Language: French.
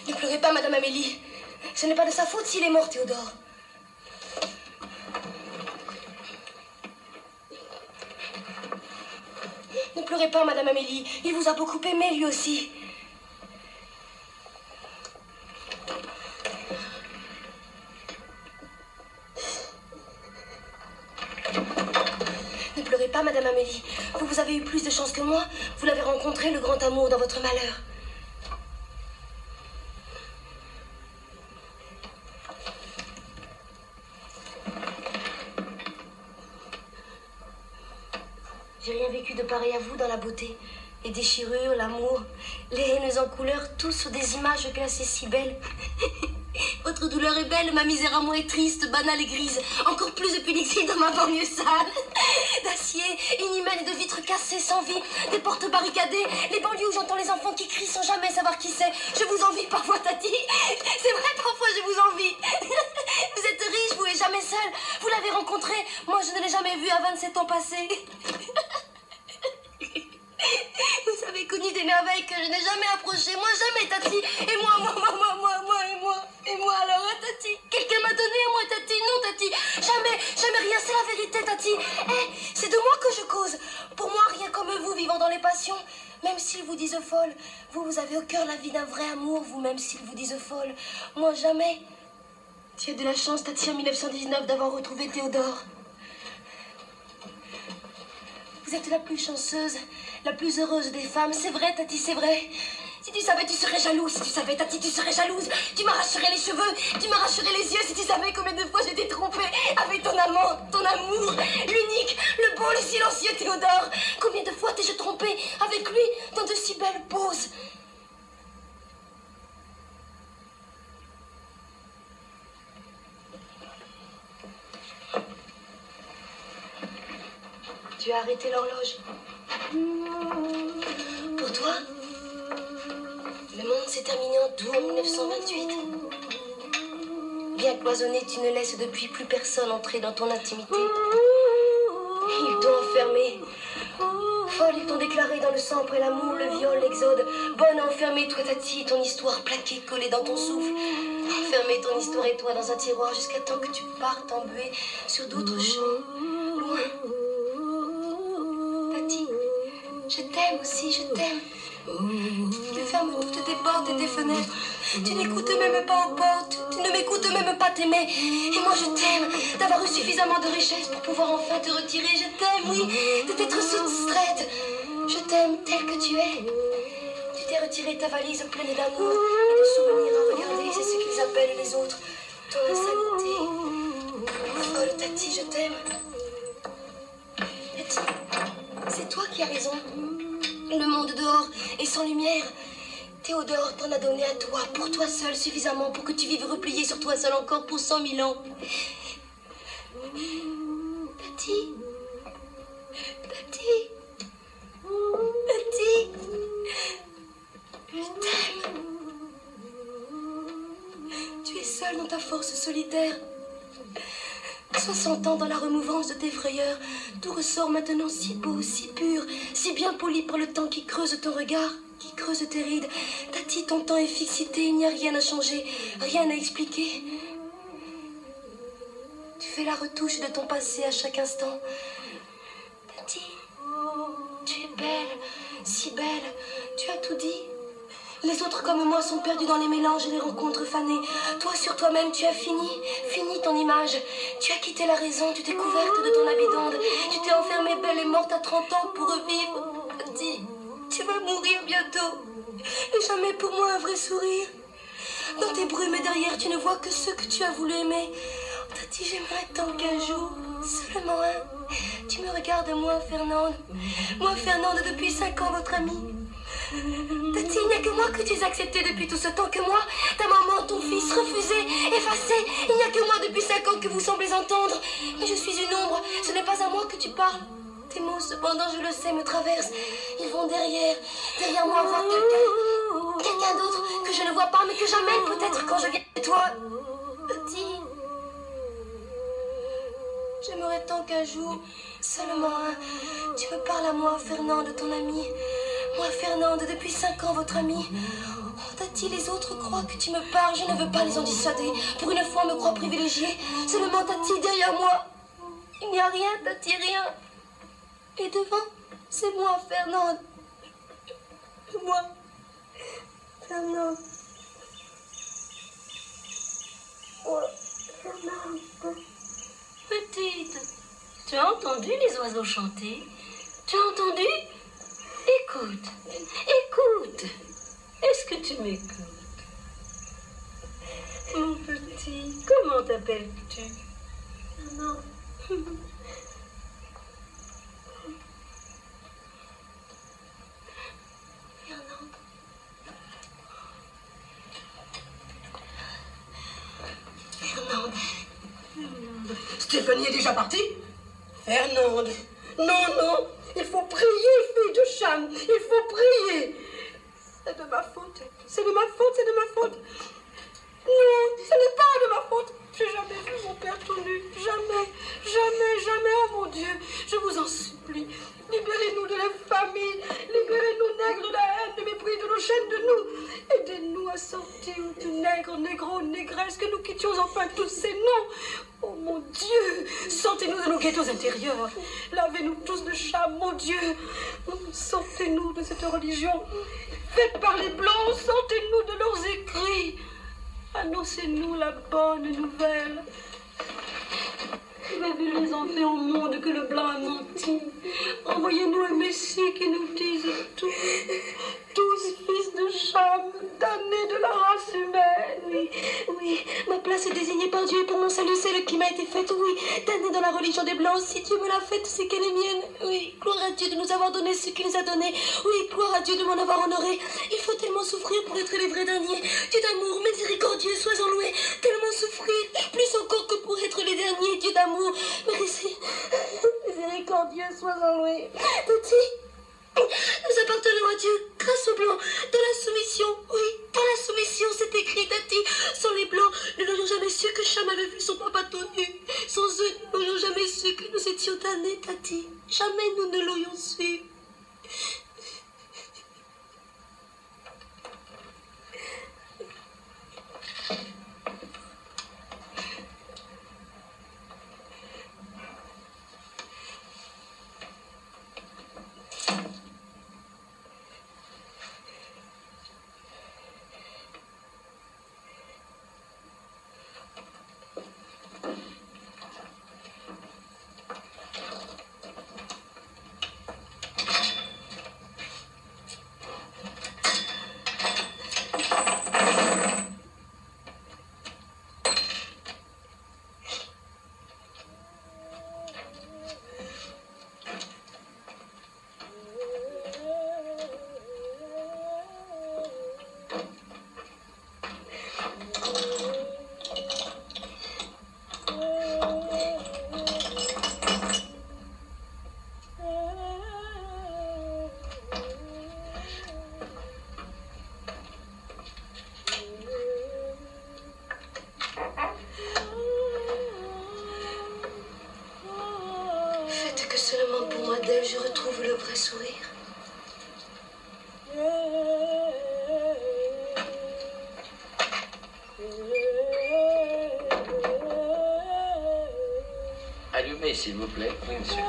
Ne pleurez pas, Madame Amélie. Ce n'est pas de sa faute s'il est mort, Théodore. Ne pleurez pas, Madame Amélie. Il vous a beaucoup aimé, lui aussi. Ne pleurez pas, Madame Amélie. Vous avez eu plus de chance que moi. Vous l'avez rencontré, le grand amour, dans votre malheur. J'ai rien vécu de pareil à vous dans la beauté. Les déchirures, l'amour, les haines en couleurs, tous sur des images classées si belles. Votre douleur est belle, ma misère à moi est triste, banale et grise. Encore plus de punitive dans ma banlieue sale. D'acier, inhumaine et de vitres cassées sans vie. Des portes barricadées, les banlieues où j'entends les enfants qui crient sans jamais savoir qui c'est. Je vous envie parfois, Tati. C'est vrai, parfois je vous envie. Vous êtes riche, vous n'êtes jamais seule. Vous l'avez rencontré, moi je ne l'ai jamais vu à 27 ans passés. Vous avez connu des merveilles que je n'ai jamais approchées. Moi, jamais, Tati. Et moi, et moi, alors, hein, Tati. Quelqu'un m'a donné à moi, Tati. Non, Tati. Jamais rien. C'est la vérité, Tati. Eh, c'est de moi que je cause. Pour moi, rien comme vous, vivant dans les passions. Même s'ils vous disent folle. Vous avez au cœur la vie d'un vrai amour, vous, même s'ils vous disent folle. Moi, jamais. Tu as de la chance, Tati, en 1919, d'avoir retrouvé Théodore. Vous êtes la plus chanceuse, la plus heureuse des femmes. C'est vrai, Tati, c'est vrai. Si tu savais, tu serais jalouse. Si tu savais, Tati, tu serais jalouse. Tu m'arracherais les cheveux, tu m'arracherais les yeux. Si tu savais combien de fois j'étais trompée avec ton amant, ton amour, l'unique, le beau, le silencieux Théodore. Combien de fois t'ai-je trompée avec lui dans de si belles poses. Tu as arrêté l'horloge. Pour toi, le monde s'est terminé en tout en 1928. Bien cloisonné, tu ne laisses depuis plus personne entrer dans ton intimité. Ils t'ont enfermé. Folle, ils t'ont déclaré dans le sang après l'amour, le viol, l'exode. Bonne à enfermer, toi, Tati, ton histoire plaquée, collée dans ton souffle. Enfermer ton histoire et toi dans un tiroir jusqu'à temps que tu partes embuée sur d'autres chemins, loin. Tati, je t'aime aussi, je t'aime. Tu fermes toutes tes portes et tes fenêtres. Tu n'écoutes même pas aux portes. Tu ne m'écoutes même pas t'aimer. Et moi je t'aime d'avoir eu suffisamment de richesse pour pouvoir enfin te retirer. Je t'aime, oui, de t'être soustraite. Je t'aime telle que tu es. Tu t'es retiré ta valise pleine d'amour et de souvenirs à regarder. C'est ce qu'ils appellent les autres ton insanité. Folle, Tati, je t'aime. Tati, c'est toi qui as raison. Le monde dehors est sans lumière. Théodore t'en a donné à toi, pour toi seul, suffisamment pour que tu vives replié sur toi seul encore pour 100 000 ans. Tati, Tati, Tati, je t'aime. Tu es seule dans ta force solitaire. 60 ans dans la remouvance de tes frayeurs, tout ressort maintenant si beau, si pur, si bien poli par le temps qui creuse ton regard, qui creuse tes rides. Tati, ton temps est fixité, il n'y a rien à changer, rien à expliquer. Tu fais la retouche de ton passé à chaque instant. Tati, tu es belle, si belle, tu as tout dit. Les autres comme moi sont perdus dans les mélanges et les rencontres fanées. Toi sur toi-même tu as fini ton image. Tu as quitté la raison, tu t'es couverte de ton habit d'onde. Tu t'es enfermée belle et morte à 30 ans pour revivre. Tati, tu vas mourir bientôt. Et jamais pour moi un vrai sourire. Dans tes brumes et derrière tu ne vois que ceux que tu as voulu aimer. Tati, j'aimerais tant qu'un jour, seulement un, tu me regardes moi, Fernande. Moi, Fernande, depuis 5 ans, votre amie. Tati, il n'y a moi que tu es accepté depuis tout ce temps, que moi, ta maman, ton fils, refusé, effacé. Il n'y a que moi depuis 5 ans que vous semblez entendre. Mais je suis une ombre, ce n'est pas à moi que tu parles. Tes mots, cependant, je le sais, me traversent. Ils vont derrière moi voir quelqu'un d'autre que je ne vois pas, mais que j'amène peut-être quand je viens de toi. Petit, j'aimerais tant qu'un jour, seulement un, tu me parles à moi, Fernande, ton amie. Moi, Fernande, depuis 5 ans, votre amie. Oh, Tati, les autres croient que tu me parles, je ne veux pas les en dissuader. Pour une fois, on me croit privilégiée. Seulement, Tati, derrière moi, il n'y a rien, Tati, rien. Et devant, c'est moi, Fernande. Moi, Fernande. Moi, Fernande. Petite, tu as entendu les oiseaux chanter? Tu as entendu? Écoute, écoute. Est-ce que tu m'écoutes? Mon petit, comment t'appelles-tu? Fernande. Fernande. Stéphanie est déjà partie? Fernande. Non, non. Il faut prier, fille de Cham. Il faut prier. C'est de ma faute. C'est de ma faute, c'est de ma faute. Non, ce n'est pas de ma faute. J'ai jamais vu mon père tout nu. Jamais, jamais, jamais. Oh mon Dieu, je vous en supplie. Libérez-nous de l'infamie. Libérez-nous, nègres, de la haine, de mépris, de nos chaînes, de nous. Aidez-nous à sortir du nègre, négro, négresse, que nous quittions enfin tous ces noms. Oh mon Dieu, sortez-nous de nos ghettos intérieurs. Lavez-nous tous de Cham, mon Dieu. Sortez-nous de cette religion faite par les Blancs. Sortez-nous de leurs écrits. Annoncez-nous la bonne nouvelle. Vous avez les enfants au monde que le blanc a menti. Envoyez-nous un Messie qui nous dise tout. Tous fils de Cham, damnés de la race humaine. Oui, oui, ma place est désignée par Dieu et pour mon salut, celle qui m'a été faite, oui. Damnée dans la religion des Blancs, si Dieu me l'a faite, c'est qu'elle est mienne. Oui, gloire à Dieu de nous avoir donné ce qu'il nous a donné. Oui, gloire à Dieu de m'en avoir honoré. Il faut tellement souffrir pour être les vrais derniers. Dieu d'amour, miséricordieux, sois-en loué. Tellement souffrir, plus encore que pour être les derniers. Dieu d'amour, merci. Miséricordieux, sois-en loué. Petit, nous appartenons à Dieu grâce aux Blancs, dans la soumission, oui, dans la soumission, c'est écrit, Tati. Sans les Blancs, nous n'aurions jamais su que Cham avait vu son papa tout nu. Sans eux, nous n'aurions jamais su que nous étions damnés, Tati. Jamais nous ne l'aurions su. Seulement pour moi d'elle, je retrouve le vrai sourire. Allumez, s'il vous plaît. Oui, monsieur.